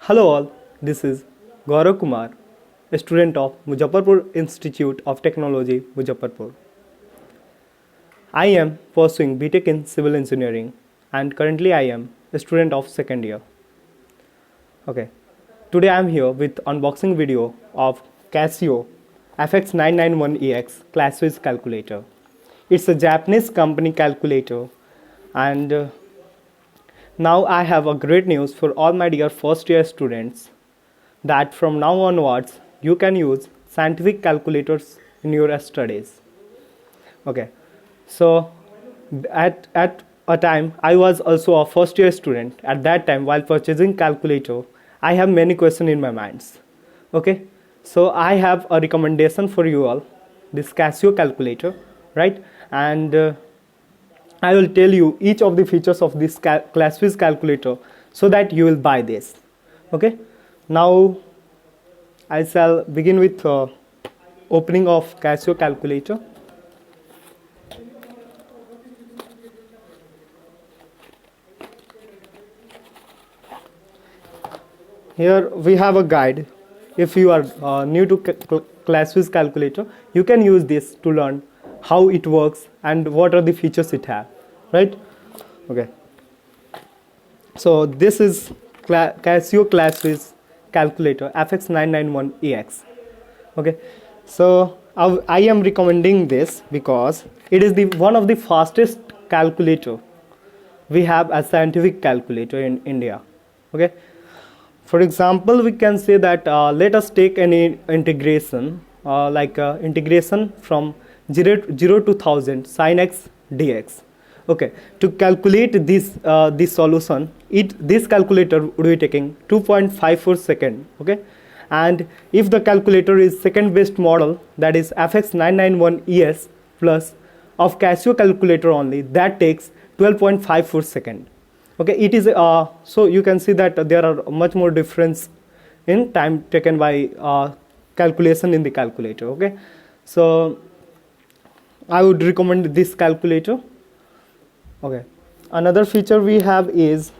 Hello all, this is Gaurav Kumar, a student of Muzaffarpur Institute of Technology, Muzaffarpur. I am pursuing BTech in Civil Engineering and currently I am a student of second year. Okay, today I am here with unboxing video of Casio FX991EX Classwiz calculator. It's a Japanese company calculator and now I have a great news for all my dear first year students that from now onwards you can use scientific calculators in your studies. Okay, so at a time I was also a first year student. At that time, while purchasing calculator, I have many questions in my minds. Okay, so I have a recommendation for you all, this Casio calculator, right? And I will tell you each of the features of this Classwiz calculator so that you will buy this. Okay, now I shall begin with opening of Casio calculator. Here we have a guide. If you are new to Classwiz calculator, you can use this to learn how it works and what are the features it has, right? Okay, so this is Casio Classwiz calculator FX991EX. Okay, so I am recommending this because it is the one of the fastest calculator we have as scientific calculator in India. Okay, for example, we can say that let us take any integration integration from 0 to 1000 sin x dx. Okay, to calculate this solution, this calculator would be taking 2.54 seconds. Okay, and if the calculator is second best model, that is FX991ES plus of Casio calculator only, that takes 12.54 seconds. Okay, it is so you can see that there are much more difference in time taken by calculation in the calculator. Okay, so I would recommend this calculator. Okay, another feature we have is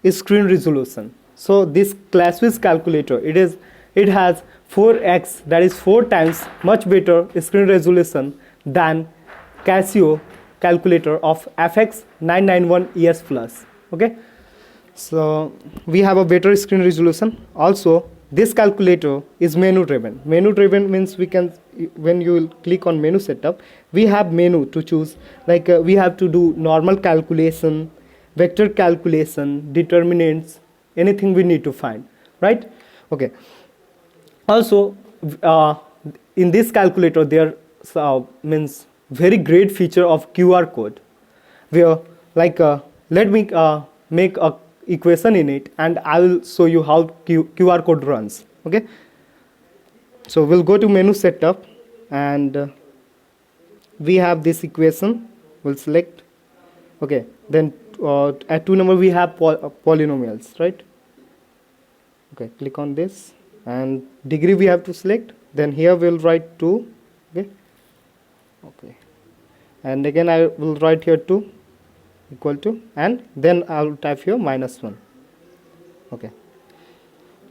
screen resolution. So this Classwiz calculator, it has 4x, that is 4 times much better screen resolution than Casio calculator of FX991ES plus. Okay, so we have a better screen resolution. Also, this calculator is menu driven. Menu driven means we can, when you will click on menu setup, we have menu to choose, like we have to do normal calculation, vector calculation, determinants, anything we need to find, right? Okay, also in this calculator there means very great feature of QR code, where like let me make a equation in it and I will show you how QR code runs. Okay, so we'll go to menu setup and we have this equation, we'll select. Okay, then at 2 number we have polynomials, right? Okay, click on this and degree we have to select, then here we'll write 2. Okay, and again I will write here 2 equal to, and then I will type here -1. Okay,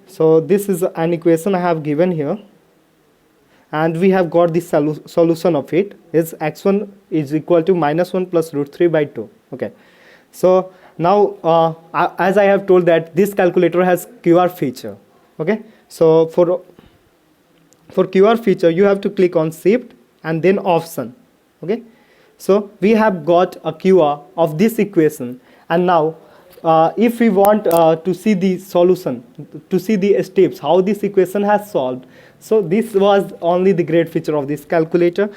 so this is an equation I have given here and we have got the solution of it is x1 is equal to -1 plus √3 by 2. Okay, so now as I have told that this calculator has QR feature. Okay, so for QR feature you have to click on shift and then option. Okay, so we have got a QR of this equation, and now if we want to see the solution, to see the steps how this equation has solved, so this was only the great feature of this calculator.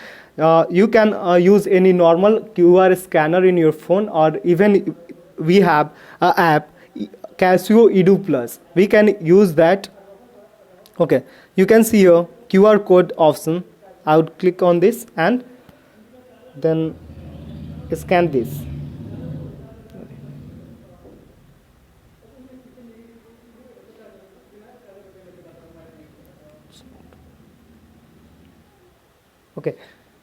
You can use any normal QR scanner in your phone, or even we have an app Casio Edu Plus, we can use that. Okay, you can see here QR code option. I would click on this and then scan this. Okay,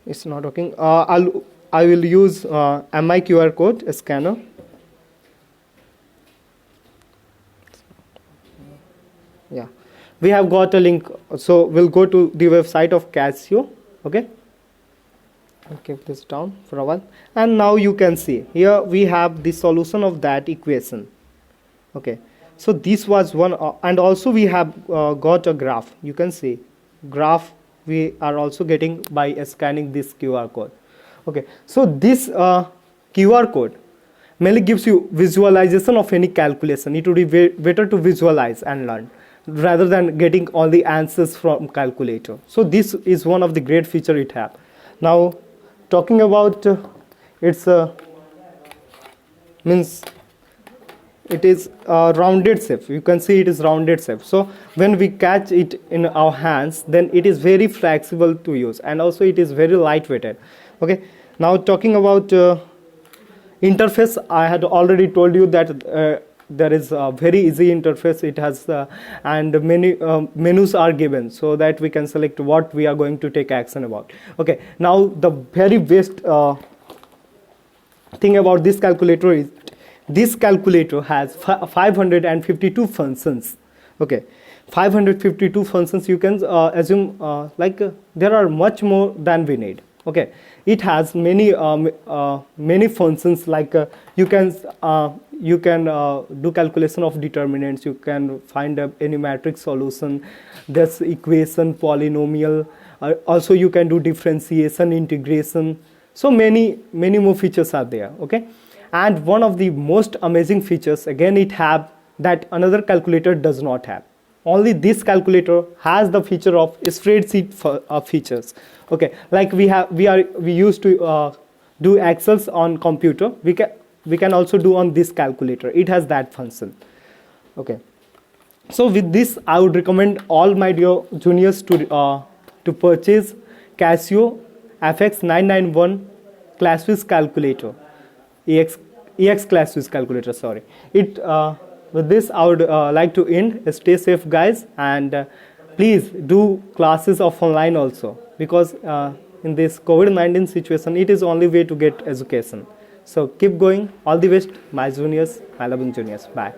it's not working. I will use my QR code scanner. Yeah, we have got a link, so we'll go to the website of Casio. Okay, I'll keep this down for a while, and now you can see here we have the solution of that equation. Okay, so this was one, and also we have got a graph. You can see graph we are also getting by scanning this QR code. Okay, so this QR code mainly gives you visualization of any calculation. It would be better to visualize and learn rather than getting all the answers from calculator. So this is one of the great feature it have. Now talking about its means it is rounded shape. You can see it is rounded shape. So when we catch it in our hands, then it is very flexible to use, and also it is very lightweighted. Okay, now talking about interface, I had already told you that there is a very easy interface. It has and many menus are given so that we can select what we are going to take action about. Okay, now the very best thing about this calculator is this calculator has 552 functions. Okay, 552 functions. You can assume there are much more than we need. Okay, it has many many functions, like you can do calculation of determinants, you can find any matrix solution, this equation, polynomial, also you can do differentiation, integration. So many more features are there. Okay, and one of the most amazing features, again, it have that another calculator does not have. Only this calculator has the feature of spreadsheet features. Okay, like we used to do excels on computer, we can also do on this calculator. It has that function. Okay, so with this I would recommend all my dear juniors to purchase Casio FX991 Classwiz calculator, EX Classwiz calculator, sorry. With this I would like to end. Stay safe, guys, and please do classes of online also, because in this COVID-19 situation it is only way to get education. So keep going. All the best, my juniors, my loving juniors. Bye.